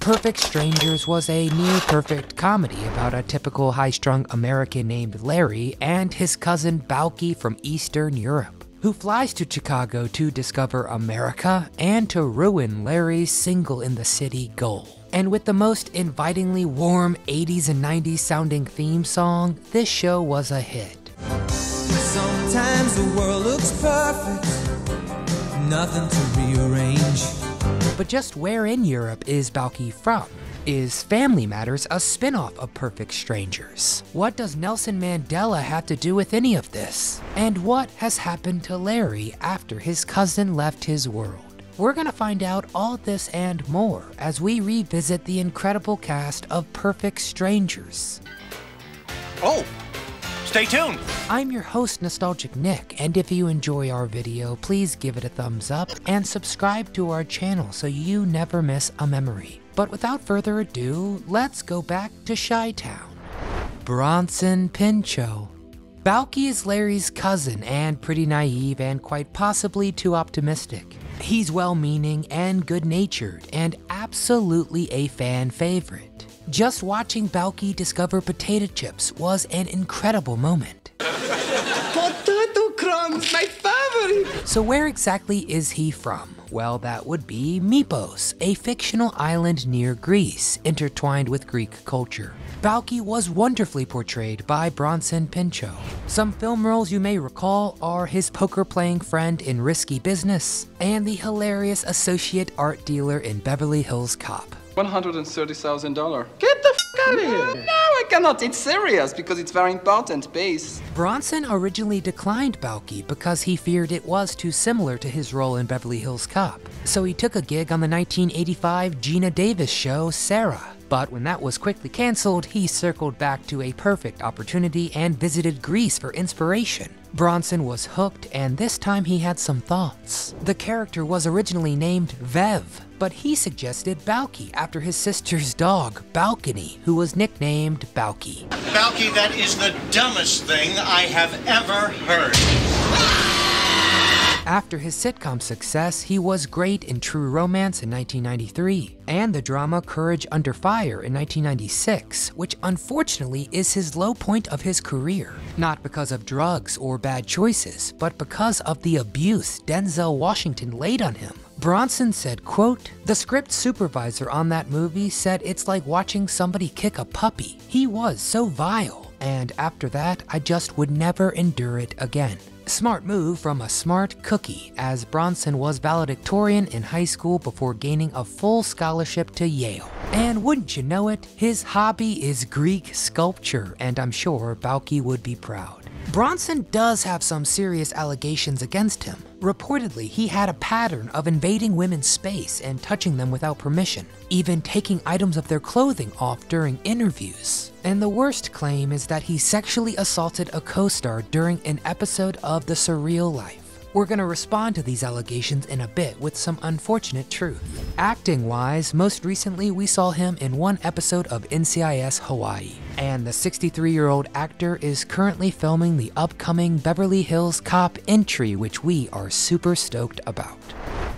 Perfect Strangers was a near-perfect comedy about a typical high-strung American named Larry and his cousin Balky from Eastern Europe, who flies to Chicago to discover America and to ruin Larry's single-in-the-city goal. And with the most invitingly warm 80s and 90s sounding theme song, this show was a hit. Sometimes the world looks perfect, nothing to rearrange. But just where in Europe is Balky from? Is Family Matters a spin-off of Perfect Strangers? What does Nelson Mandela have to do with any of this? And what has happened to Larry after his cousin left his world? We're gonna find out all this and more as we revisit the incredible cast of Perfect Strangers. Oh, stay tuned. I'm your host, Nostalgic Nick, and if you enjoy our video, please give it a thumbs up and subscribe to our channel so you never miss a memory. But without further ado, let's go back to Chi-Town. Bronson Pinchot. Balky is Larry's cousin and pretty naive and quite possibly too optimistic. He's well-meaning and good-natured and absolutely a fan favorite. Just watching Balky discover potato chips was an incredible moment. Potato crumbs, my favorite! So where exactly is he from? Well, that would be Mypos, a fictional island near Greece, intertwined with Greek culture. Balky was wonderfully portrayed by Bronson Pinchot. Some film roles you may recall are his poker-playing friend in Risky Business, and the hilarious associate art dealer in Beverly Hills Cop. $130,000. Get the f out of here! No, I cannot. It's serious because it's very important, please. Bronson originally declined Balky because he feared it was too similar to his role in Beverly Hills Cop. So he took a gig on the 1985 Gina Davis show, Sarah. But when that was quickly canceled, he circled back to a perfect opportunity and visited Greece for inspiration. Bronson was hooked, and this time he had some thoughts. The character was originally named Vev, but he suggested Balky after his sister's dog, Balcony, who was nicknamed Balky. Balky, that is the dumbest thing I have ever heard. After his sitcom success, he was great in True Romance in 1993, and the drama Courage Under Fire in 1996, which unfortunately is his low point of his career. Not because of drugs or bad choices, but because of the abuse Denzel Washington laid on him. Bronson said, quote, "The script supervisor on that movie said it's like watching somebody kick a puppy. He was so vile, and after that, I just would never endure it again." Smart move from a smart cookie, as Bronson was valedictorian in high school before gaining a full scholarship to Yale. And wouldn't you know it, his hobby is Greek sculpture, and I'm sure Balky would be proud. Bronson does have some serious allegations against him. Reportedly, he had a pattern of invading women's space and touching them without permission, even taking items of their clothing off during interviews. And the worst claim is that he sexually assaulted a co-star during an episode of The Surreal Life. We're gonna respond to these allegations in a bit with some unfortunate truth. Acting-wise, most recently we saw him in one episode of NCIS Hawaii, and the 63-year-old actor is currently filming the upcoming Beverly Hills Cop entry, which we are super stoked about.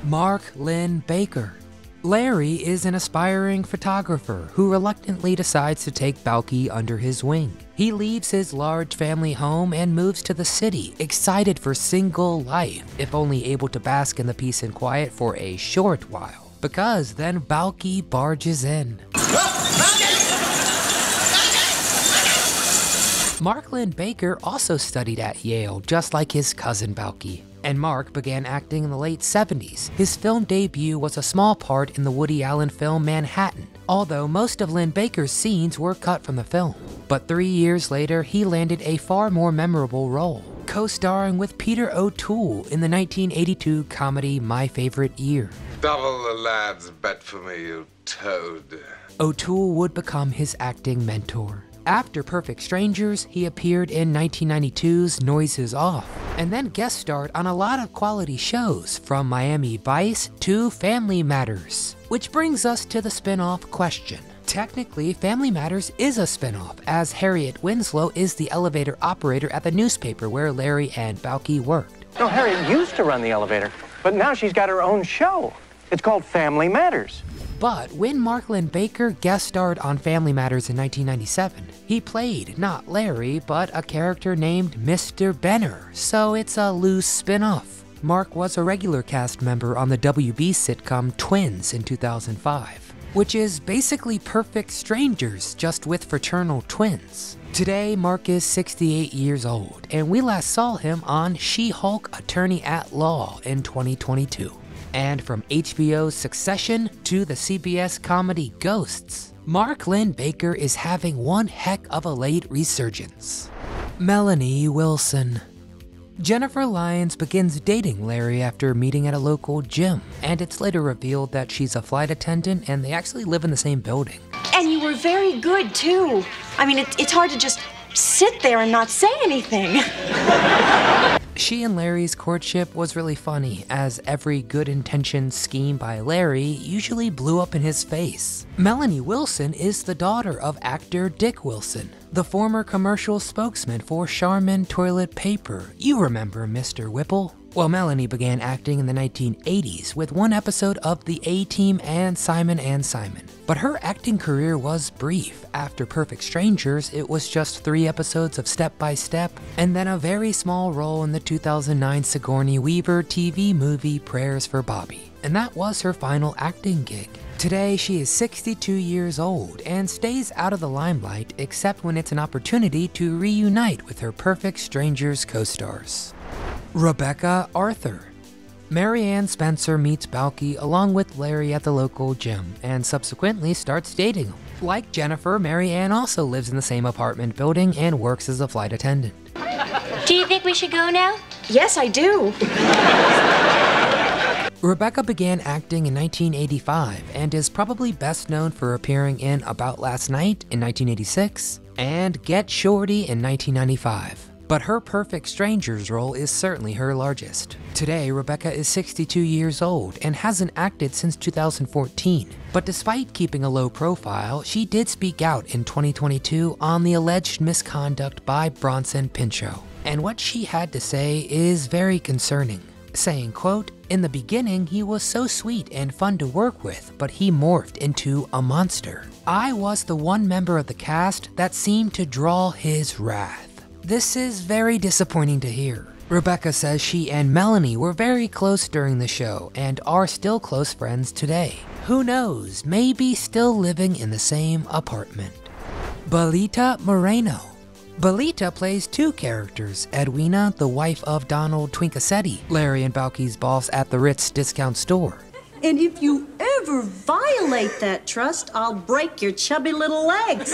Mark Linn-Baker. Larry is an aspiring photographer who reluctantly decides to take Balky under his wing. He leaves his large family home and moves to the city, excited for single life, if only able to bask in the peace and quiet for a short while. Because then Balky barges in. Mark Linn-Baker also studied at Yale, just like his cousin Balky. And Mark began acting in the late 70s. His film debut was a small part in the Woody Allen film Manhattan, although most of Linn-Baker's scenes were cut from the film. But 3 years later, he landed a far more memorable role, co-starring with Peter O'Toole in the 1982 comedy My Favorite Year. Double the lad's bet for me, you toad. O'Toole would become his acting mentor. After Perfect Strangers, he appeared in 1992's Noises Off, and then guest starred on a lot of quality shows, from Miami Vice to Family Matters. Which brings us to the spin-off question. Technically, Family Matters is a spin-off, as Harriet Winslow is the elevator operator at the newspaper where Larry and Balky worked. No, Harriet used to run the elevator, but now she's got her own show. It's called Family Matters. But when Mark Linn-Baker guest starred on Family Matters in 1997, he played not Larry, but a character named Mr. Benner, so it's a loose spin-off. Mark was a regular cast member on the WB sitcom Twins in 2005, which is basically Perfect Strangers, just with fraternal twins. Today, Mark is 68 years old, and we last saw him on She-Hulk Attorney at Law in 2022. And from HBO's Succession to the CBS comedy Ghosts, Mark Linn-Baker is having one heck of a late resurgence. Melanie Wilson. Jennifer Lyons begins dating Larry after meeting at a local gym, and it's later revealed that she's a flight attendant and they actually live in the same building. And you were very good, too. I mean, it's hard to just sit there and not say anything. She and Larry's courtship was really funny, as every good-intentioned scheme by Larry usually blew up in his face. Melanie Wilson is the daughter of actor Dick Wilson, the former commercial spokesman for Charmin toilet paper. You remember Mr. Whipple? Well, Melanie began acting in the 1980s with one episode of The A-Team and Simon & Simon. But her acting career was brief. After Perfect Strangers, it was just 3 episodes of Step by Step, and then a very small role in the 2009 Sigourney Weaver TV movie Prayers for Bobby. And that was her final acting gig. Today, she is 62 years old and stays out of the limelight except when it's an opportunity to reunite with her Perfect Strangers co-stars. Rebecca Arthur. Marianne Spencer meets Balky along with Larry at the local gym and subsequently starts dating him. Like Jennifer, Marianne also lives in the same apartment building and works as a flight attendant. Do you think we should go now? Yes, I do. Rebecca began acting in 1985 and is probably best known for appearing in About Last Night in 1986 and Get Shorty in 1995. But her Perfect Strangers role is certainly her largest. Today, Rebecca is 62 years old and hasn't acted since 2014. But despite keeping a low profile, she did speak out in 2022 on the alleged misconduct by Bronson Pinchot. And what she had to say is very concerning, saying, quote, "In the beginning, he was so sweet and fun to work with, but he morphed into a monster. I was the one member of the cast that seemed to draw his wrath." This is very disappointing to hear. Rebecca says she and Melanie were very close during the show and are still close friends today. Who knows, maybe still living in the same apartment. Belita Moreno. Belita plays 2 characters, Edwina, the wife of Donald Twinkasetti, Larry and Balky's boss at the Ritz discount store. And if you ever violate that trust, I'll break your chubby little legs.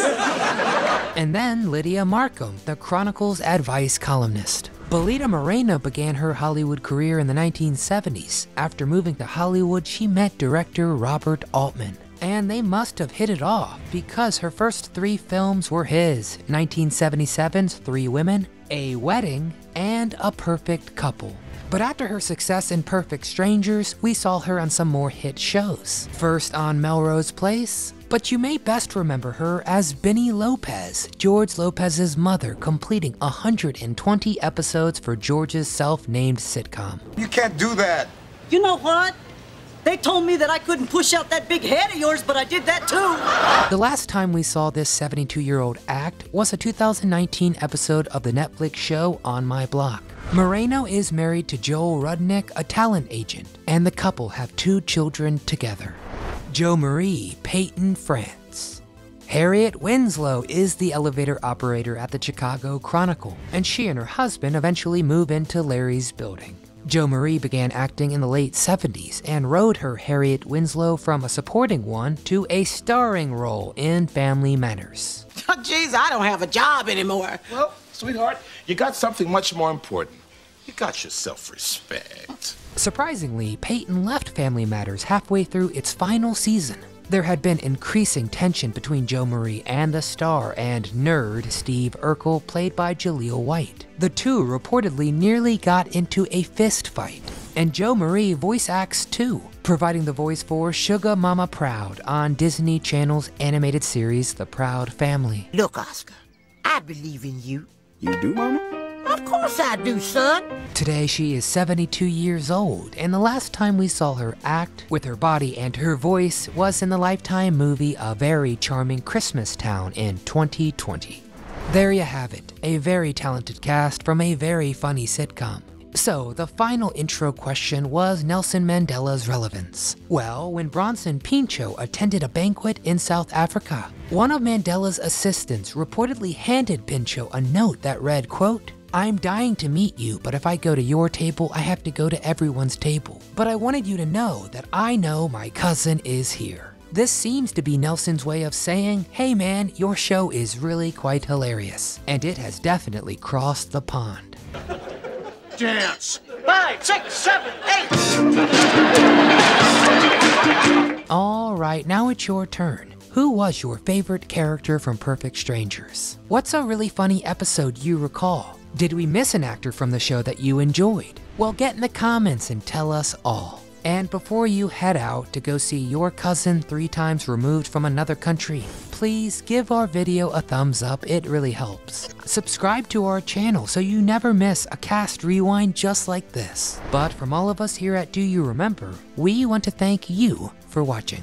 And then Lydia Markham, the Chronicle's advice columnist. Belita Moreno began her Hollywood career in the 1970s. After moving to Hollywood, she met director Robert Altman. And they must have hit it off because her first 3 films were his: 1977's 3 Women, A Wedding, and A Perfect Couple. But after her success in Perfect Strangers, we saw her on some more hit shows. First on Melrose Place, but you may best remember her as Benny Lopez, George Lopez's mother, completing 120 episodes for George's self-named sitcom. You can't do that. You know what? They told me that I couldn't push out that big head of yours, but I did that too. The last time we saw this 72-year-old act was a 2019 episode of the Netflix show On My Block. Moreno is married to Joel Rudnick, a talent agent, and the couple have 2 children together. Jo Marie Peyton France. Harriet Winslow is the elevator operator at the Chicago Chronicle, and she and her husband eventually move into Larry's building. Jo Marie began acting in the late 70s and rode her Harriet Winslow from a supporting one to a starring role in Family Matters. Geez, I don't have a job anymore. Well, sweetheart, you got something much more important. You got your self-respect. Surprisingly, Peyton left Family Matters halfway through its final season. There had been increasing tension between Jo Marie and the star and nerd Steve Urkel, played by Jaleel White. The two reportedly nearly got into a fist fight. And Jo Marie voice acts too, providing the voice for Sugar Mama Proud on Disney Channel's animated series The Proud Family. Look, Oscar, I believe in you. You do, Mama? Of course I do, son. Today she is 72 years old, and the last time we saw her act with her body and her voice was in the Lifetime movie A Very Charming Christmas Town in 2020. There you have it, a very talented cast from a very funny sitcom. So, the final intro question was Nelson Mandela's relevance. Well, when Bronson Pinchot attended a banquet in South Africa, one of Mandela's assistants reportedly handed Pinchot a note that read, quote, "I'm dying to meet you, but if I go to your table, I have to go to everyone's table. But I wanted you to know that I know my cousin is here." This seems to be Nelson's way of saying, hey man, your show is really quite hilarious. And it has definitely crossed the pond. Dance. 5, 6, 7, 8. All right, now it's your turn. Who was your favorite character from Perfect Strangers? What's a really funny episode you recall? Did we miss an actor from the show that you enjoyed? Well, get in the comments and tell us all. And before you head out to go see your cousin 3 times removed from another country, please give our video a thumbs up, it really helps. Subscribe to our channel so you never miss a cast rewind just like this. But from all of us here at Do You Remember, we want to thank you for watching.